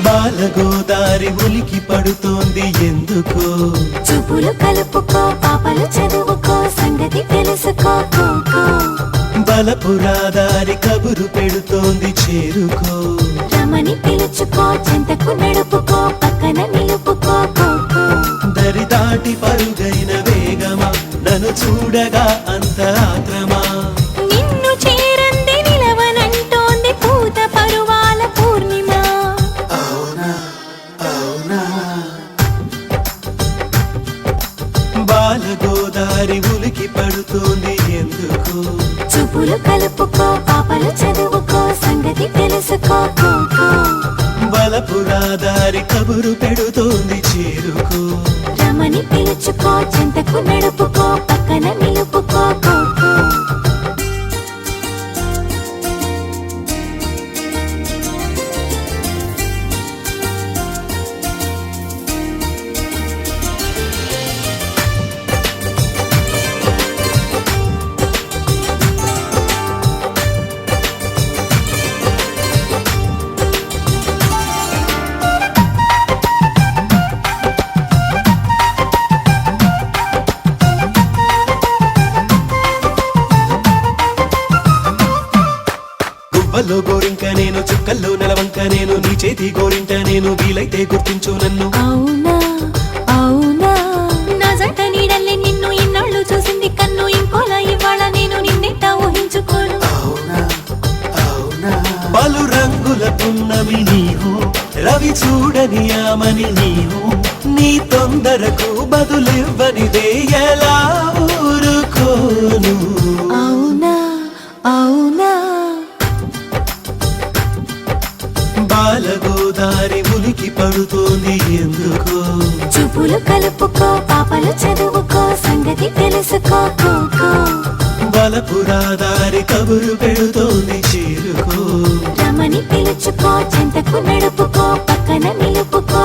బాలగోదారి ఉలికి పడుతోంది ఎందుకో చూపులు కలుపుకో పాపలు చదువుకో సంగతి తెలుసుకో బలపురాదారి కబురు పెడుతోంది చేరుకో రమని పిలుచుకో చెంతకు నడుపుకో పక్కన నిలుపుకో దరి దాటి పరుగైన వేగమా నన్ను చూడగా అంత ఆత్రమా నిన్ను చేరంది నిలవనంటోంది పూత పరువాల పూర్ణిమ అవునా అవునా బాలగోదారి ఉలికి పడుతోంది ఎందుకు చూపులు కలుపుకో పాపలు చదువుకో సంగతి తెలుసుకో బలపురాదారి కబురు పెడుతోంది చేరుకో రమని పిలుచుకో చెంతకు నడుపుకో పక్కన నిలుపుకో గువ్వల్లో గోరింక నేను చుక్కల్లో నెలవంక నేను నీ చేతి గోరింట నేను వీలైతే గుర్తించు నన్ను అవునా అవునా నా జంట నీడల్లే నిన్ను ఇన్నాళ్ళు చూసింది కన్ను ఇంకోలా ఇవాళ నేను నిన్నెట్టా ఊహించుకోను పలు రంగుల పున్నమి నీవు రవి చూడని ఆమని నీవు నీ తొందరకు బదులివ్వనిదే ఎలా ఊరుకోను అవునా అవునా బాలగోదారి ఉలికి పడుతోంది ఎందుకో చూపులు కలుపుకో పాపలు చదువుకో సంగతి తెలుసుకో బలపురాదారి కబురు పెడుతోంది చేరుకో రమని పిలుచుకో చెంతకు నడుపుకో పక్కన నిలుపుకో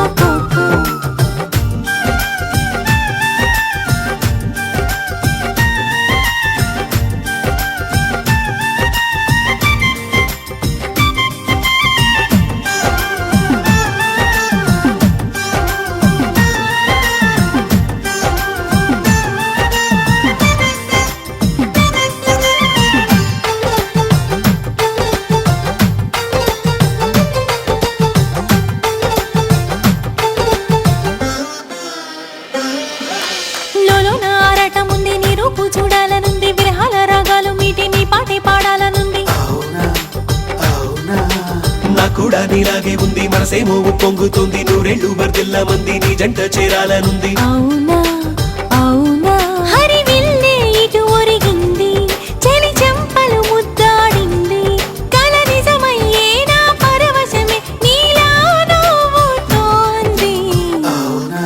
చూడాలనుంది విరహాల రాగాలు మీటి నీ పాటే పాడాలనుంది నా కూడా నీలాగే ఉంది మనసేమో పొంగుతుంది నూరేళ్ళు వర్దిల్ల మంది నీ జంట చేరాలనుంది అవునా అవునా హరివిల్లే ఇటు ఒరిగింది చెలి చెంపలు ముద్దాడింది కల నిజమయ్యే నా పరవశమే నీలా నవ్వుతోంది అవునా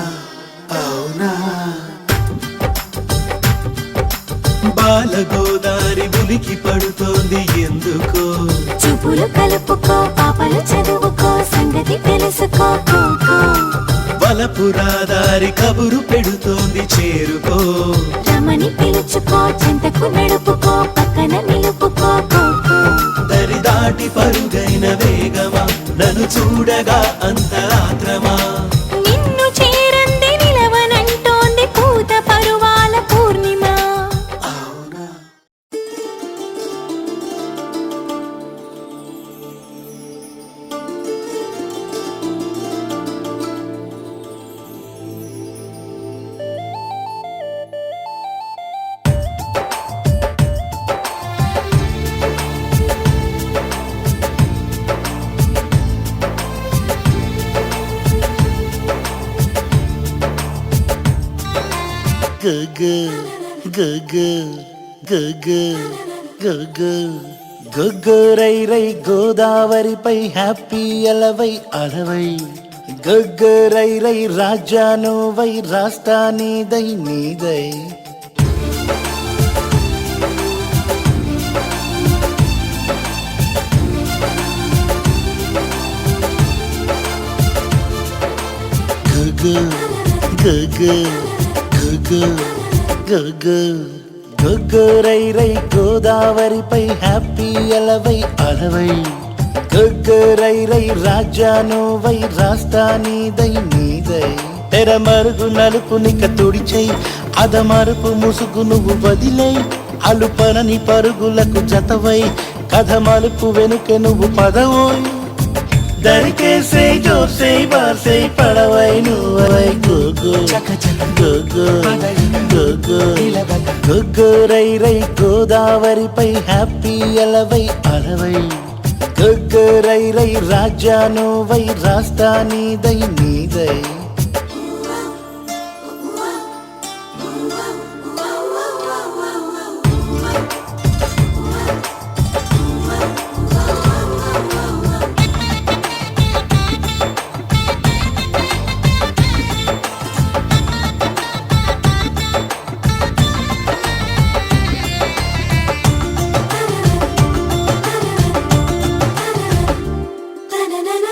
అవునా బాలగోదారి ఉలికి పడుతోంది ఎందుకో చూపులు కలుపుకో పాపలు చదువుకో సంగతి తెలుసుకో బలపురాదారి కబురు పెడుతోంది చేరుకో రమని పిలుచుకో చెంతకు నడుపుకో పక్కన నిలుపుకో దరి దాటి పరుగైన వేగమా నన్ను చూడగా అంత ఆత్రమా నిన్ను చేరంది నిలవనంటోంది పూత పరువాల పూర్ణిమ గొగ్గరై రై గోదావరిపై హ్యాపీ అలవై అలవై గొగ్గరై రై రాజానోవై రాస్తా నీదై నీదై గొగ్గరై రై గోదావరిపై హ్యాపీ అలవై అలవై గగ్గరై రై రాజానోవై రాస్తా నీదై నీదై తెర మరుగు నలుపు నిక తుడిచై అదమరుపు ముసుగు నువ్వు వదిలై అలుపనని పరుగులకు జతవై కథ మలుపు వెనుక నువ్వు పదవోయ్ దరికేసే జోసే బాసే పడవై నువ్వై గోగో గోగో గోగో గగ్గరై రై గోదావరిపై హ్యాపీ అలవై అలవై గగ్గరై రై రాజానోవై రాస్తా నీదై నీదై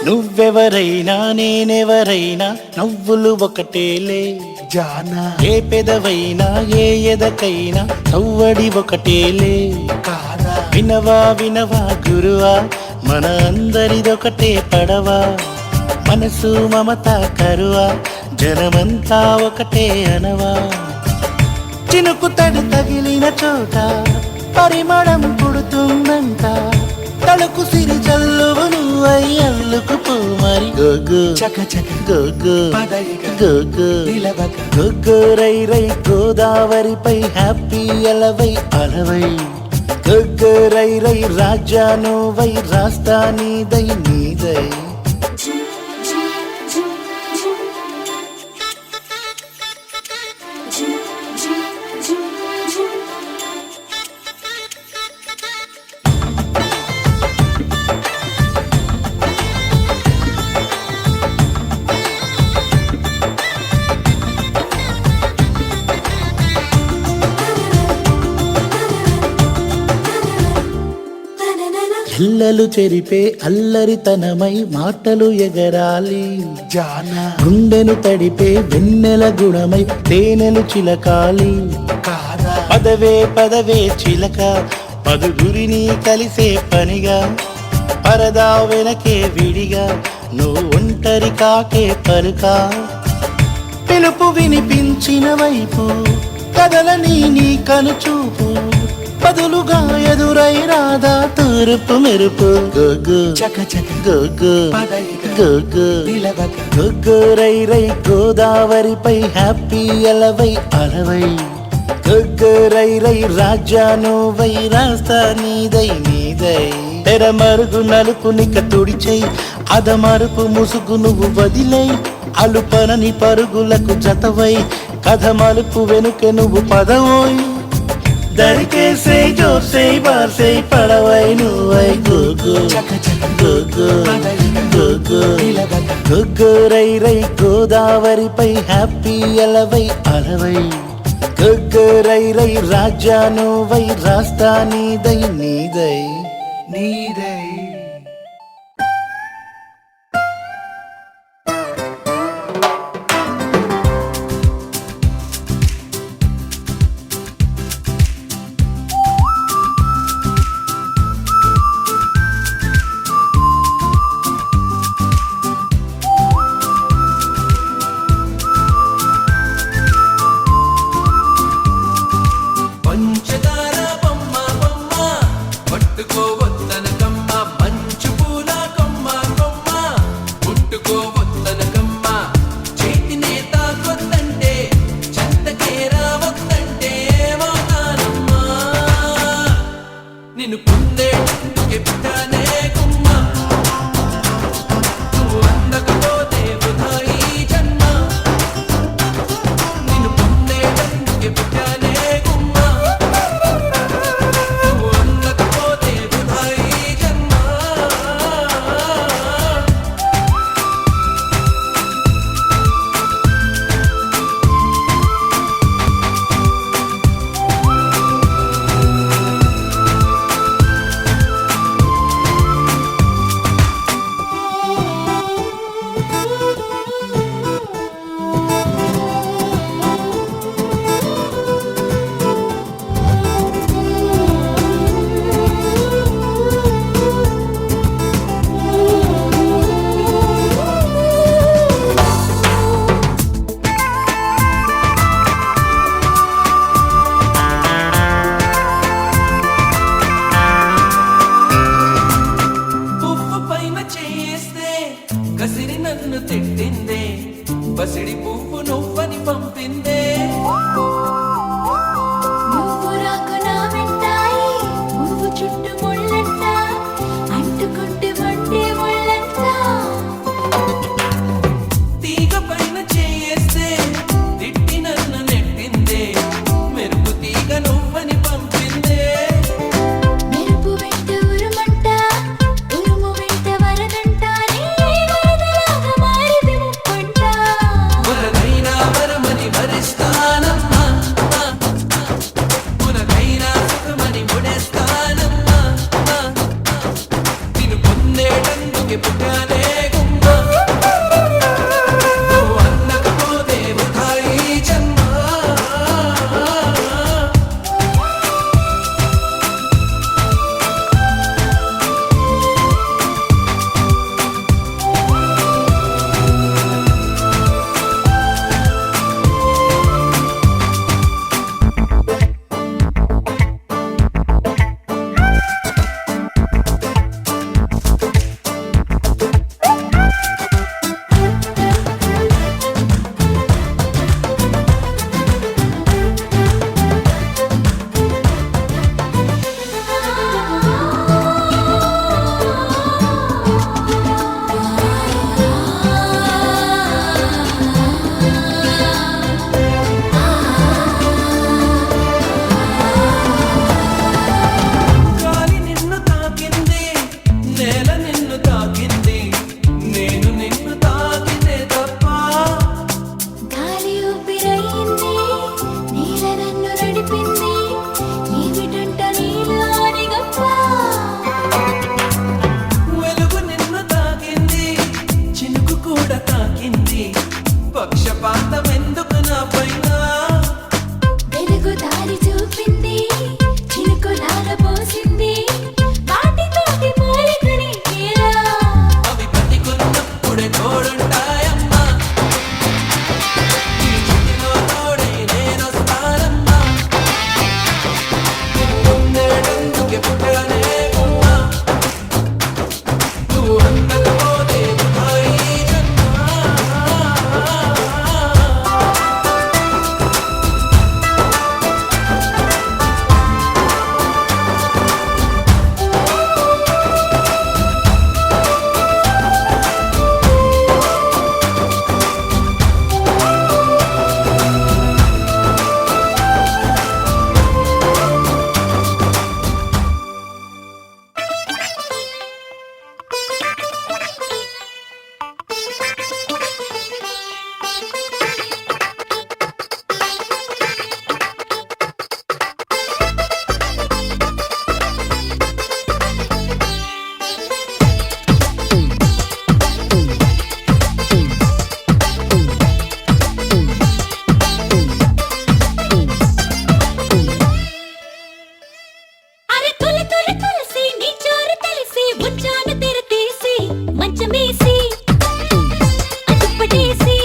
నువ్వెవరైనా నేనెవరైనా నవ్వులు ఒకటేలే జానా ఏ పెదవైనా ఏ ఎదకైనా సవ్వడి ఒకటేలే కాదా వినవా వినవా గురువా మన అందరిదొకటే పడవా మనసు మమత కరువా జనమంతా ఒకటే అనవా చినుకు తడి తగిలిన చోట పరిమళం పుడుతుందంట తలకు సిరి చల్లువను అల్లుకు పో మరి గోగో గోగో గోగో గగ్గరై రై గోదావరిపై హ్యాపీ అలవై అలవై గగ్గరై రై రాజానోవై రాస్తా నీదై నీదై పిల్లలు చెరిపే అల్లరితనమై మాటలు ఎగరాలి జానా గుండెను తడిపే వెన్నెల గుణమై తేనెలు చిలకాలి కాదా పదవే పదవే చిలక పదుగురిని కలిసే పనిగా పరదా వెనకే విడిగా నువ్వు ఒంటరి కాకే పలుకా పిలుపు వినిపించిన వైపు కదలని నీ కనుచూపు బదులుగా ఎదురై రాదా తూర్పు మెరుపు గోగో గోగో గోగో గగ్గరై రై గోదావరిపై హ్యాపీ అలవై అలవై గగ్గరై రై రాజానోవై రాస్తా నీదై నీదై తెర మరుగు నలుపు నిక తుడిచై అదమరుపు ముసుగు నువ్వు వదిలై అలుపనని పరుగులకు జతవై కథ మలుపు వెనుక నువ్వు పదవోయ్ దరికేసే జోసే బాసే పడవై నువ్వై గోగో గోగో గోగో గగ్గరై రై గోదావరిపై హ్యాపీ అలవై అలవై గగ్గరై రై రాజానోవై రాస్తా నీదై నీదై నీదై పంచదార బొమ్మ బొమ్మ పట్టుకోవద్దన కమ్మ కసిరి నన్ను తిట్టిందే బసిడి పువ్వు నువ్వని పంపిందే నువ్వు రాకు నా వెంటాయి పువ్వు చుట్టూ ముళ్ళంట అంటుకుంటే మండే ముళ్ళంట తీగ పైన చేయేస్తే తిట్టి నన్ను నెట్టిందే మెరుపు తీగ నువ్వని పంపిందే మెరుపు వెంట ఉరుమంట ఉరుము వెంట వరదంట నీ వరదలాగా మారిది ముప్పంట వరదైనా వరమని వరిస్తానమ్మా మునకైనా సుఖమని ముడేస్తానమ్మా నిన్ను పొందేటందుకే పుట్టానే గుమ్మా నువ్వు అన్నకపోతే వృథా ఈ జన్మ గాలి నిన్ను తాకింది నేల నిన్ను తాకింది నేను నిన్ను తాకితే తప్ప గాలి ఊపిరయింది నీల నన్ను నడిపింది ఏమిటంట నీలోని గొప్ప వెలుగు నిన్ను తాకింది చినుకు కూడా తాకింది పక్షపాతం ఎందుకు నా పైన వెలుగు దారి చూపింది చినుకు పోసింది వాటితోటి పోలికని తీరా అవి బతికున్నప్పుడే తోడుంటాయమ్మా ఈ చుట్టిలో తోడై నేనొస్తానమ్మా నిన్ను పొందేటందుకే పుట్టానే గుమ్మా నువ్వు అందకపోతే వృథా ఈ జన్మ అరే తొలి తొలి కలిసి నీ చోరు తెలిసి బుచ్చాను తెరతీసి మంచమేసి అటుపడేసి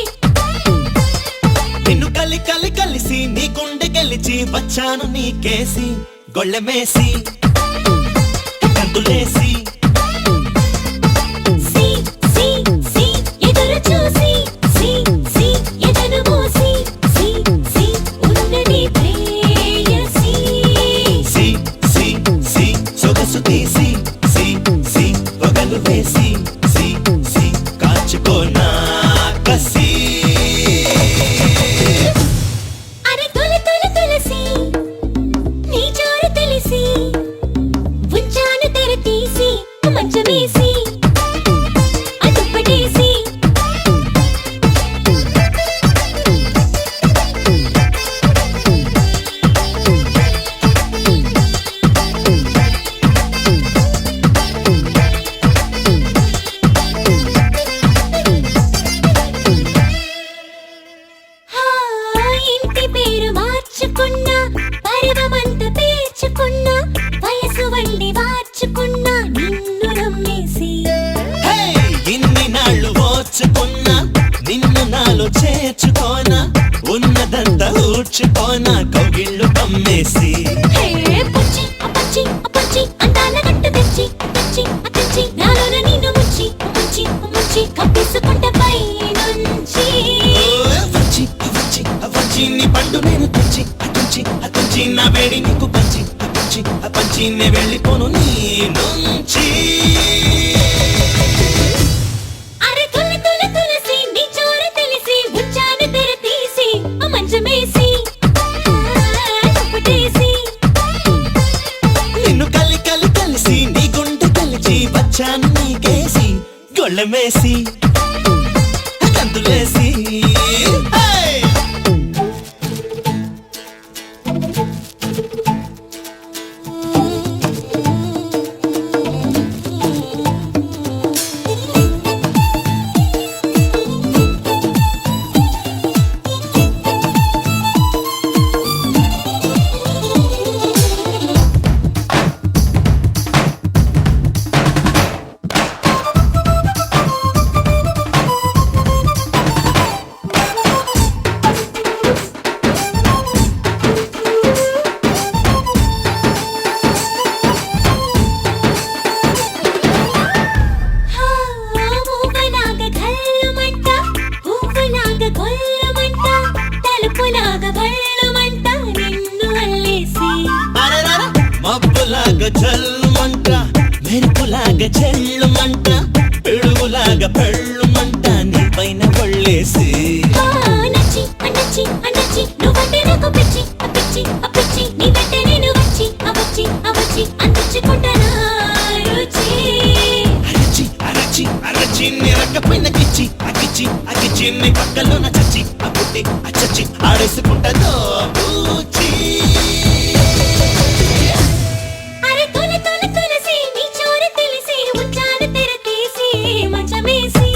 నిన్ను కలిసి నీ గుండె గెలిచి వచ్చాను నీకేసి గొళ్ళెమేసి కందులేసి సి సి సి ఎదురు చూసి సి సి ఎదను మూసి సి సి ఉన్నది ప్రేయసి సి సి సి సొగసు తీసి సి సి పొగలు వేసి సి సి కాచుకోనా కసి అరే తొలి తొలి తులసి నీ చోరు తెలిసి ఉంచాను తెరతీసి మంచమేసి అటుపడేసి హా, ఇంటి పేరు మార్చుకున్నా పర్వమంత పేర్చుకున్నా వయసు వండి మార్చుకున్నా నిన్ను నమ్మేసి హే! ఇన్ని నాళ్ళు ఓర్చుకున్నా నిన్ను నాలో చేర్చుకోనా ఉన్నదంతా ఊడ్చుకోనా కౌగిళ్ళు కమ్మేసి హే పుచ్చి అపచ్చి అపచ్చి అందాల గట్టు తెచ్చి తెచ్చి తెచ్చి నాలోన నిన్ను ముంచి ముంచి ముంచి కప్పేసుకుంటే పై నుంచి వచ్చి వచ్చి వచ్చి నీ పండు నేను తుంచి అతుంచి అతుంచి నా వేడి నీకు పంచి పంచి పంచి నే వెళ్ళిపోను నీ నుంచి అరే తులి తులి తులసి నీ చోర తెలిసి బుచ్చాను తెర తీసి మంచమేసి దుప్పటేసి నిన్ను కలి కలి కలిసి నీ గుండె కలిచి వచ్చాను నీకేసి గొళ్ళమేసి కందులేసి మబ్బులాగా చల్లుమంట మెరుపులాగా చెల్లుమంట పిడుగులాగా పెళ్ళుమంట నీ పైన ఒళ్ళేసి నచ్చి అనచ్చి అనచ్చి నువ్వంటే నాకు పిచ్చి పిచ్చి పిచ్చి నీ వెంట నేను వచ్చి అవచ్చి అవచ్చి అందించుకుంటానా రుచి అరచి అరచి అరచి నీ రక్కపైన కిచ్చి అకిచ్చి అకిచ్చి నీ పక్కలోన చచ్చి అప్పుట్టి అచ్చచ్చి ఆడేసుకుంటాదో బూచి అరే తులి తులి తులసి నీ చోర తెలిసి వచ్చాను తెర తీసి మంచమేసి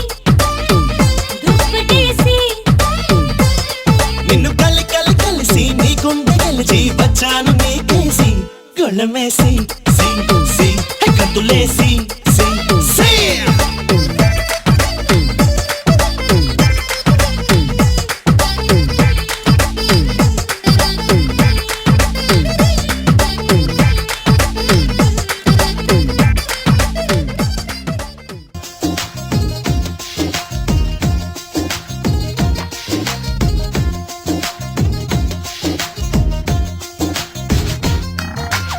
దుప్పటేసి నిన్ను కలి కలి కలిసి నీ గుండె కలిసి వచ్చాను నీకేసి గొళ్ళమేసి సి సి కందులేసి సి సి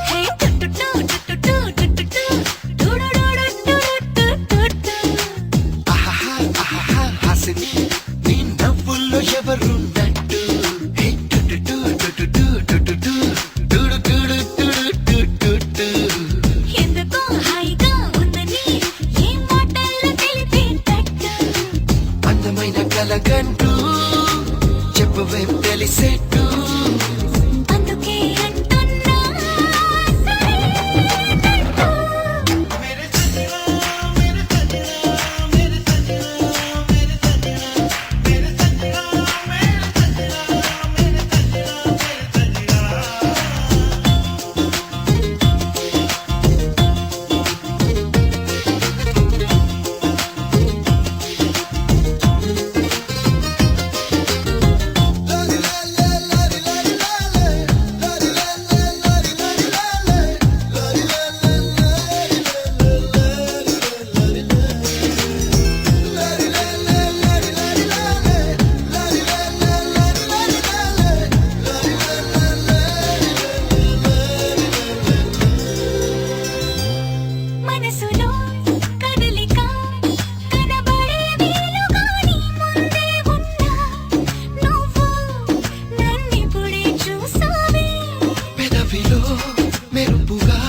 హే టుటుటు టుటుటు టుటుటు టుడుడుడుడుడుడుడుడు ఆహాహా ఆహాహా హాసిని నీ నవ్వుల్లో ఎవరున్నట్టు హే టుటుటు టుటుటు టుటుటు టుడుడుడుడుడుడుడు ఎందుకో హాయిగా ఉందని ఏ మాటల్లో తెలిపేటట్టు అందమైన కలగంటూ చెప్పవేం తెలిసేట్టు అందుకే అంటున్నా మనసులో కదలిక కనబడే వీలుగా నీ ముందే ఉన్నా నువ్వు నన్నిప్పుడే చూసావే పెదవిలో మెరుపుగా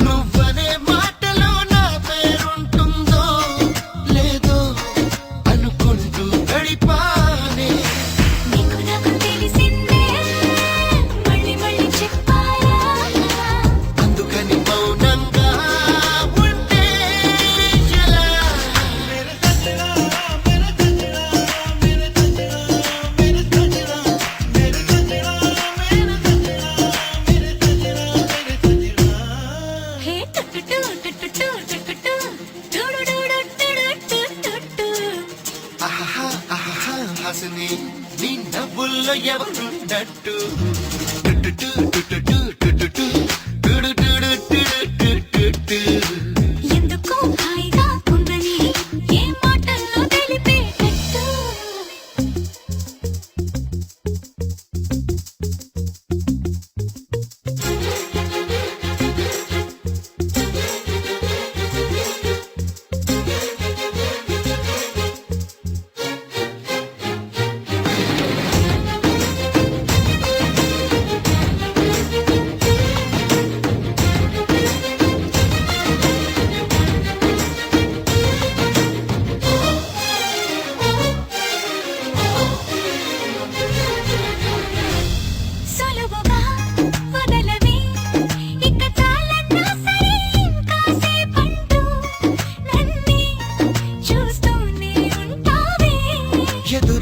నువ్వనే మాటలో నా పేరుంటుందో లేదో అనుకుంటూ గడిపానే నీకు నాకు తెలిసిందే మళ్ళీ మళ్ళీ చెప్పాలా అందుకని మౌనంగా ఉంటే ఎలా హే టుటుటు టుటుటు టుటుటు టుడుడుడుడుడుడుడుడు ఆహాహా ఆహాహా హాసిని నీ నవ్వుల్లో ఎవరున్నట్టు టుటుటు టుటుటు టుటుటు టుడుడుడుడుడుడుడు ఎందుకో హాయిగా ఉందని ఏ మాటల్లో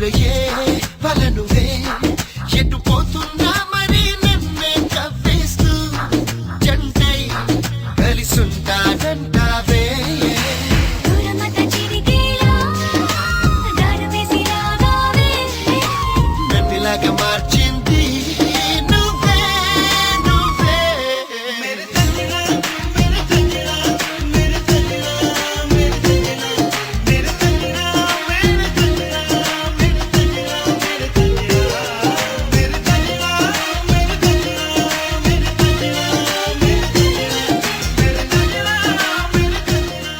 మదిలో ఏ వలనువే ఎటు పోతున్నా మరి నన్నే కవ్వేస్తూ జంటై కలిసుంటానంటావే దూరమంతా చిరిగేలా దారి వేసి రాగావే నన్నిలాగా మార్చింది నువ్వే నువ్వే మేరే తల్లిగా మేరే తల్లిగా మేరే తల్లిగా మేరే తల్లిగా మేరే తల్లిగా మేరే తల్లిగా మేరే తల్లిగా మేరే తల్లిగా మేరే తల్లిగా మేరే తల్లిగా మేరే తల్లిగా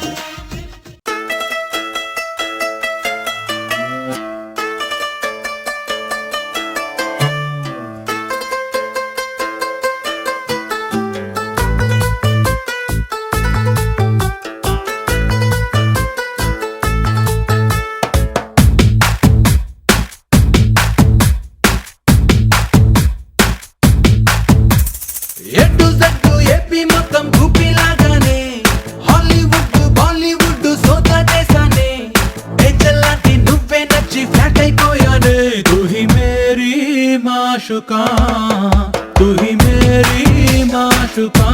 ఎటు జట్టు ఏపీ మొత్తం భూపిలాగానే హాలీవుడ్ బాలీవుడ్ సోదా చేశానే ఏంజల్లాంటి నువ్వే నచ్చి ఫ్లాట్ అయిపోయానే తుహి మేరీ మాషుకా తుహి మేరీ మాషుకా